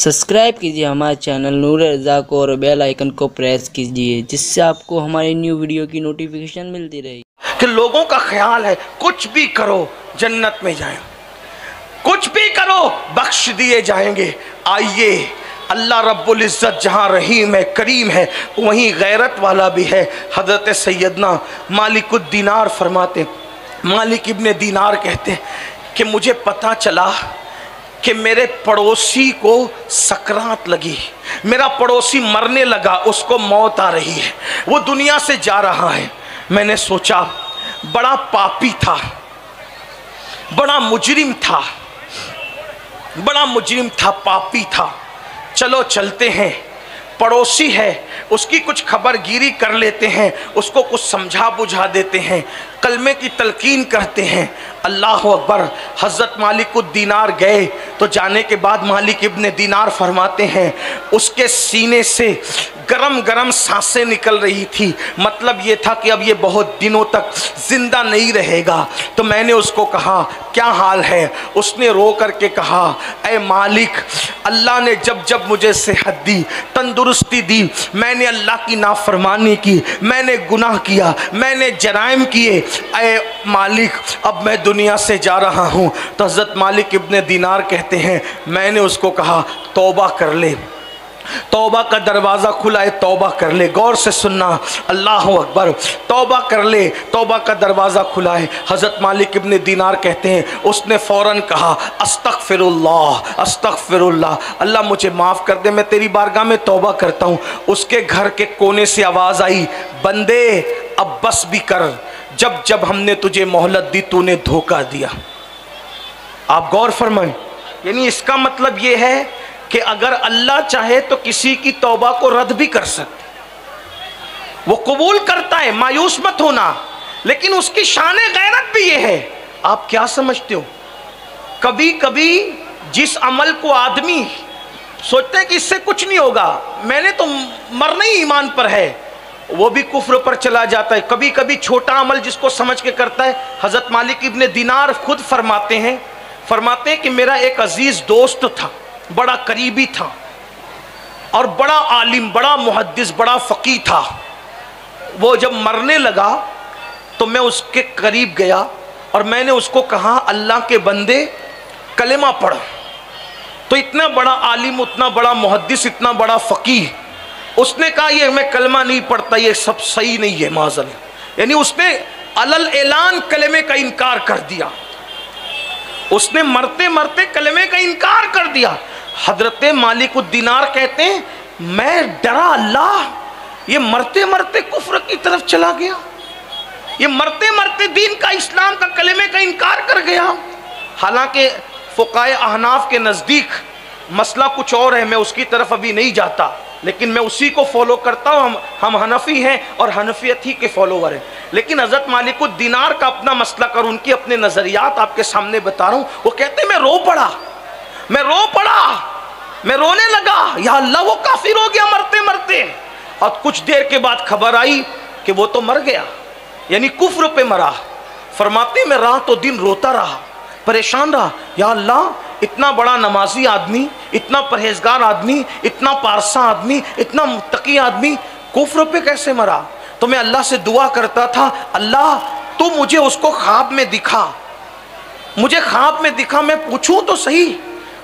Subscribe कीजिए हमारे channel नूर रज़ा को और बेल आइकन को प्रेस कीजिए, जिससे आपको हमारी न्यू वीडियो की नोटिफिकेशन मिलती रहे। कि लोगों का ख्याल है कुछ भी करो जन्नत में जाए, कुछ भी करो बख्श दिए जाएंगे। आइए, अल्लाह रब्बुल इज़्ज़त जहाँ रहीम है, करीम है, वहीं गैरत वाला भी है। हज़रत सैयदना मालिकुद दीनार फरमाते, मालिक इब्ने दीनार कहते हैं कि मुझे पता चला कि मेरे पड़ोसी को सकरात लगी, मेरा पड़ोसी मरने लगा, उसको मौत आ रही है, वो दुनिया से जा रहा है। मैंने सोचा बड़ा पापी था, बड़ा मुजरिम था, बड़ा मुजरिम था, पापी था। चलो चलते हैं, पड़ोसी है, उसकी कुछ खबरगिरी कर लेते हैं, उसको कुछ समझा बुझा देते हैं, कलमे की तलकीन करते हैं। अल्लाह अकबर। हज़रत मालिकुद दीनार गए तो जाने के बाद मालिक इब्ने दीनार फरमाते हैं उसके सीने से गरम गरम सांसें निकल रही थी। मतलब ये था कि अब ये बहुत दिनों तक ज़िंदा नहीं रहेगा। तो मैंने उसको कहा क्या हाल है? उसने रो करके कहा, ऐ मालिक, अल्लाह ने जब जब मुझे सेहत दी, तंदुरुस्ती दी, मैंने अल्लाह की नाफरमानी की, मैंने गुनाह किया, मैंने जराइम किए। ऐ मालिक, अब मैं दुनिया से जा रहा हूँ। तो हज़रत मालिक इब्ने दीनार कहते हैं मैंने उसको कहा तौबा कर ले, तौबा का दरवाज़ा खुला है, तौबा कर ले। गौर से सुनना, अल्लाह अकबर। तौबा कर ले, तौबा का दरवाज़ा खुला है। हज़रत मालिक इब्ने दीनार कहते हैं उसने फ़ौरन कहा अस्तग़फ़िरुल्लाह, अस्तग़फ़िरुल्लाह, अल्लाह मुझे माफ़ कर दे, मैं तेरी बारगाह में तौबा करता हूँ। उसके घर के कोने से आवाज़ आई, बंदे अब बस भी कर, जब जब हमने तुझे मोहलत दी तूने धोखा दिया। आप गौर फरमाएं, यानी इसका मतलब ये है कि अगर अल्लाह चाहे तो किसी की तौबा को रद्द भी कर सकते, वो कबूल करता है, मायूस मत होना। लेकिन उसकी शान गैरत भी ये है। आप क्या समझते हो, कभी कभी जिस अमल को आदमी सोचते हैं कि इससे कुछ नहीं होगा, मैंने तो मरना ही ईमान पर है, वो भी कुफ्र पर चला जाता है। कभी कभी छोटा अमल जिसको समझ के करता है। हज़रत मालिक इब्ने दीनार खुद फरमाते हैं कि मेरा एक अजीज़ दोस्त था, बड़ा करीबी था और बड़ा आलिम, बड़ा मुहद्दिस, बड़ा फ़क़ीह था। वो जब मरने लगा तो मैं उसके करीब गया और मैंने उसको कहा अल्लाह के बंदे कलेमा पढ़। तो इतना बड़ा आलिम, उतना बड़ा मुहद्दिस, इतना बड़ा फ़क़ीह, उसने कहा ये मैं कलमा नहीं पढ़ता, ये सब सही नहीं है माज़ल। यानी उसने अलल ऐलान कलमे का इनकार कर दिया, उसने मरते मरते कलमे का इनकार कर दिया। हजरत मालिकुद दीनार कहते हैं मैं डरा, अल्लाह, ये मरते मरते कुफ्र की तरफ चला गया, ये मरते मरते दीन का, इस्लाम का, कलमे का इनकार कर गया। हालांकि फ़ुक़हाए अहनाफ के नज़दीक मसला कुछ और है, मैं उसकी तरफ अभी नहीं जाता, लेकिन मैं उसी को फॉलो करता हूँ। हम हनफी हैं और हनफियत ही के फॉलोवर हैं। लेकिन हज़रत मालिकुद दीनार का अपना मसला कर, उनके अपने नज़रियात आपके सामने बता रहा हूँ। वो कहते हैं मैं रो पड़ा, मैं रो पड़ा, मैं रोने लगा, या अल्लाह वो काफिर हो गया मरते मरते। और कुछ देर के बाद खबर आई कि वो तो मर गया, यानी कुफ्र पे मरा। फरमाते मैं रात और दिन रोता रहा, परेशान रहा, या अल्लाह, इतना बड़ा नमाजी आदमी, इतना परहेजगार आदमी, इतना पारसा आदमी, इतना मुत्तकी आदमी कुफ्र पे कैसे मरा? तो मैं अल्लाह से दुआ करता था, अल्लाह तू मुझे उसको ख्वाब में दिखा, मुझे ख्वाब में दिखा, मैं पूछूं तो सही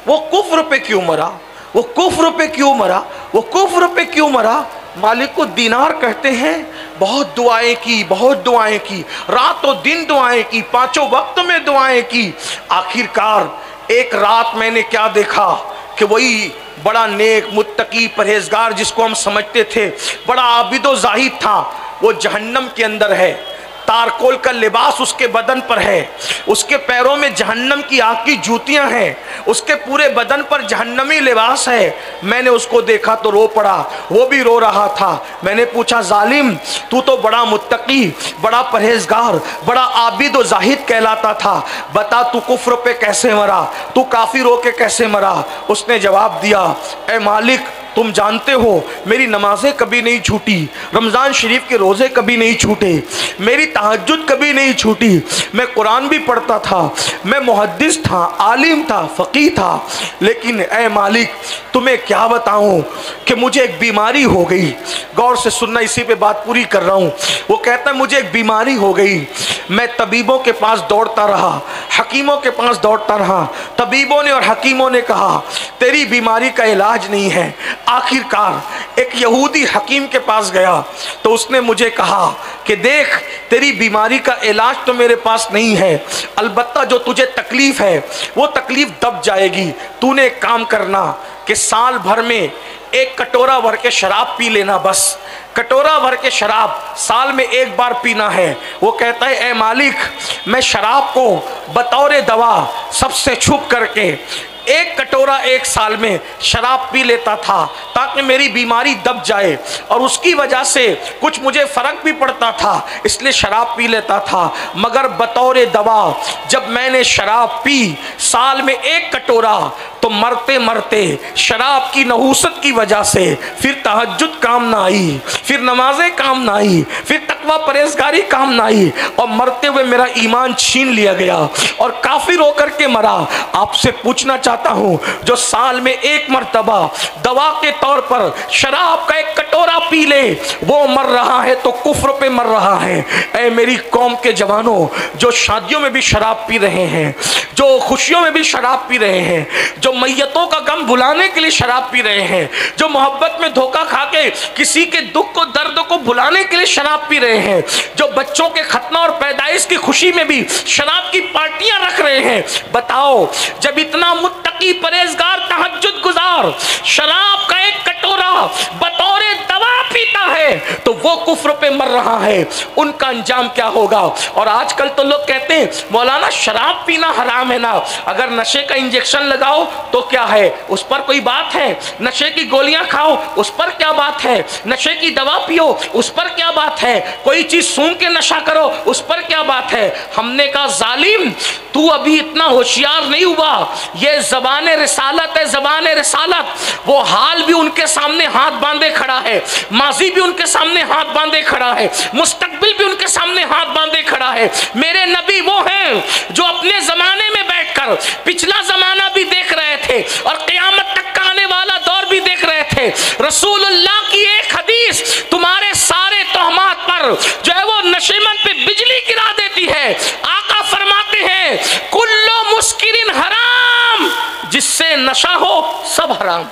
वो कुफ्र पे क्यों मरा, वो कुफ्र पे क्यों मरा, वो कुफ्र पे क्यों मरा। मालिकुद दीनार कहते हैं बहुत दुआएं की, बहुत दुआएं की, रातों दिन दुआएं की, पांचों वक्त में दुआएं की। आखिरकार एक रात मैंने क्या देखा कि वही बड़ा नेक, मुत्तकी, परहेजगार जिसको हम समझते थे, बड़ा आबिदो जाहिद था, वो जहन्नम के अंदर है। तारकोल का लिबास उसके बदन पर है, उसके पैरों में जहन्नम की आग की जूतियां हैं, उसके पूरे बदन पर जहन्नमी लिबास है। मैंने उसको देखा तो रो पड़ा, वो भी रो रहा था। मैंने पूछा जालिम, तू तो बड़ा मुत्तकी, बड़ा परहेजगार, बड़ा आबिद व जाहिद कहलाता था, बता तू कुफ्र पे कैसे मरा, तू काफिर होके कैसे मरा? उसने जवाब दिया, ए मालिक, तुम जानते हो मेरी नमाजें कभी नहीं छूटी, रमज़ान शरीफ के रोज़े कभी नहीं छूटे, मेरी तहज्जुद कभी नहीं छूटी, मैं कुरान भी पढ़ता था, मैं मुहद्दिस था, आलिम था, फ़क़ीह था, लेकिन ए मालिक तुम्हें क्या बताऊं कि मुझे एक बीमारी हो गई। गौर से सुनना, इसी पे बात पूरी कर रहा हूं। वो कहता है मुझे एक बीमारी हो गई, मैं तबीबों के पास दौड़ता रहा, हकीमों के पास दौड़ता रहा। तबीबों ने और हकीमों ने कहा तेरी बीमारी का इलाज नहीं है। आखिरकार एक यहूदी हकीम के पास गया तो उसने मुझे कहा कि देख, तेरी बीमारी का इलाज तो मेरे पास नहीं है, अलबत्ता जो तुझे तकलीफ है वो तकलीफ दब जाएगी। तूने एक काम करना कि साल भर में एक कटोरा भर के शराब पी लेना, बस कटोरा भर के शराब साल में एक बार पीना है। वो कहता है ए मालिक, मैं शराब को बतौर दवा सबसे छुप करके एक कटोरा एक साल में शराब पी लेता था ताकि मेरी बीमारी दब जाए, और उसकी वजह से कुछ मुझे फ़र्क भी पड़ता था, इसलिए शराब पी लेता था। मगर बतौर दवा जब मैंने शराब पी साल में एक कटोरा, तो मरते मरते शराब की नहूसत की वजह से फिर तहज्जुद काम ना आई, फिर नमाजें काम ना आई, फिर तकवा परहेजगारी काम ना आई, और मरते हुए मेरा ईमान छीन लिया गया और काफिर होकर के मरा। आपसे पूछना चाहता हूं, जो साल में एक मर्तबा दवा के तौर पर शराब का एक कटोरा पी ले, वो मर रहा है तो कुफ्र पे मर रहा है। ऐ मेरी कौम के जवानों, जो शादियों में भी शराब पी रहे हैं, जो खुशियों में भी शराब पी रहे हैं, जो मैयतों का गम भुलाने के लिए शराब पी रहे हैं, जो मोहब्बत में धोखा खा के किसी के दुख को दर्द को भुलाने के लिए शराब पी रहे हैं, जो बच्चों के खतना और पैदाइश की खुशी में भी शराब की पार्टियां रख रहे हैं, बताओ जब इतना मुत्तकी परहेजगार तहज्जुद गुजार शराब का एक कटोरा बतौर दवा पीता है तो वो कुफ्र पे मर रहा है, उनका अंजाम क्या होगा। और आजकल तो लोग कहते हैं मौलाना शराब पीना हराम है ना, अगर नशे का इंजेक्शन लगाओ तो क्या है, उस पर कोई बात है, नशे की गोलियां खाओ उस पर क्या बात है, नशे की दवा पियो उस पर क्या बात है, कोई चीज सूंघ के नशा करो उस पर क्या बात है। हमने कहा जालिम, तू अभी इतना होशियार नहीं हुआ, ये ज़बान रिसालत है, ज़बान रिसालत। वो हाल भी उनके सामने हाथ बांधे खड़ा है, माजी भी उनके सामने हाथ बांधे खड़ा है, मुस्तकबिल भी उनके सामने हाथ बांधे खड़ा है। मेरे नबी वो हैं जो अपने जमाने में बैठकर पिछला जमाना भी देख रहे थे और क़यामत तक का आने वाला दौर भी देख रहे थे। रसूलुल्लाह की एक हदीस तुम्हारे सारे तोहमात पर जो है वो नशेमंद पे बिजली गिरा देती है। आका फरमाते हैं कुल्लो मुस्किरिन हराम, जिससे नशा हो सब हराम,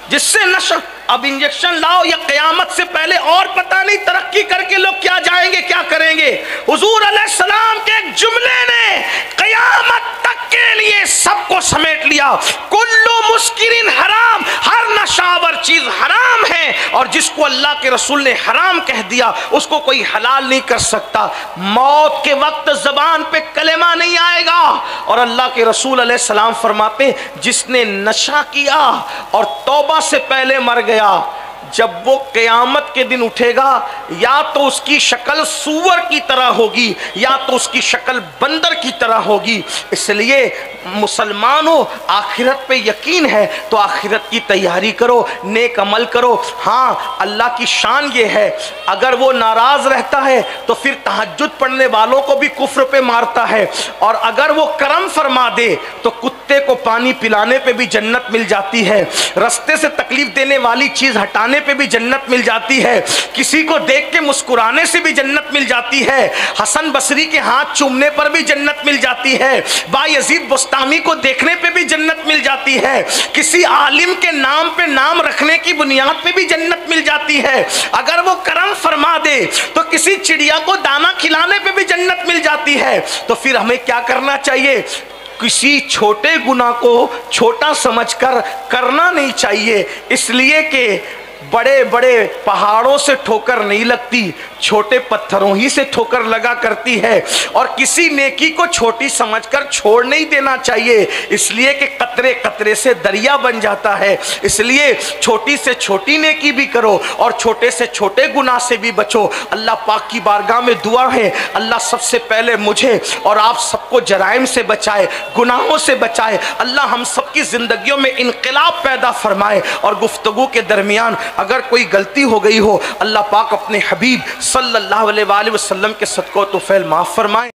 जिससे नशा। अब इंजेक्शन लाओ या क़यामत से पहले और पता नहीं तरक्की करके लोग क्या जाएंगे क्या करेंगे। हुजूर अलैहिस्सलाम के एक जुमले ने क़यामत तक के लिए सबको समेट लिया। कुल्लू मुस्किरिन हराम, हर नशावर चीज हराम है, और जिसको अल्लाह के रसूल ने हराम कह दिया उसको कोई हलाल नहीं कर सकता। मौत के वक्त जबान पे कलेमा नहीं आएगा। और अल्लाह के रसूल अलैहिस्सलाम फरमाते जिसने नशा किया और तौबा से पहले मर गया, जब वो क़यामत के दिन उठेगा या तो उसकी शक्ल सूअर की तरह होगी या तो उसकी शक्ल बंदर की तरह होगी। इसलिए मुसलमानों, आखिरत पे यकीन है तो आखिरत की तैयारी करो, नेक अमल करो। हाँ, अल्लाह की शान ये है, अगर वो नाराज़ रहता है तो फिर तहज्जुद पढ़ने वालों को भी कुफ्र पे मारता है, और अगर वो करम फरमा दे तो कुत्ते को पानी पिलाने पे भी जन्नत मिल जाती है, रास्ते से तकलीफ देने वाली चीज़ हटाने पे भी जन्नत मिल जाती है, किसी को देख के मुस्कुराने से भी जन्नत मिल जाती है, हसन बसरी के हाथ चूमने पर भी जन्नत मिल जाती है, बायजीद बुस्तामी को देखने पे भी जन्नत मिल जाती है, किसी आलिम के नाम पे नाम रखने की बुनियाद पे भी जन्नत मिल जाती है, अगर वो करम फरमा दे तो किसी चिड़िया को दाना खिलाने पे भी जन्नत मिल जाती है। तो फिर हमें क्या करना चाहिए? किसी छोटे गुनाह को छोटा समझकर करना नहीं चाहिए, इसलिए कि बड़े बड़े पहाड़ों से ठोकर नहीं लगती, छोटे पत्थरों ही से ठोकर लगा करती है। और किसी नेकी को छोटी समझकर छोड़ नहीं देना चाहिए, इसलिए कि कतरे कतरे से दरिया बन जाता है। इसलिए छोटी से छोटी नेकी भी करो और छोटे से छोटे गुनाह से भी बचो। अल्लाह पाक की बारगाह में दुआ है, अल्लाह सबसे पहले मुझे और आप सबको जराइम से बचाए, गुनाहों से बचाए। अल्लाह हम सबकी ज़िंदगियों में इनकलाब पैदा फरमाए, और गुफ्तगू के दरमियान अगर कोई गलती हो गई हो, अल्लाह पाक अपने हबीब सल्लल्लाहु अलैहि वसल्लम के सदक़ो तौफ़ील माफ़ फरमाए।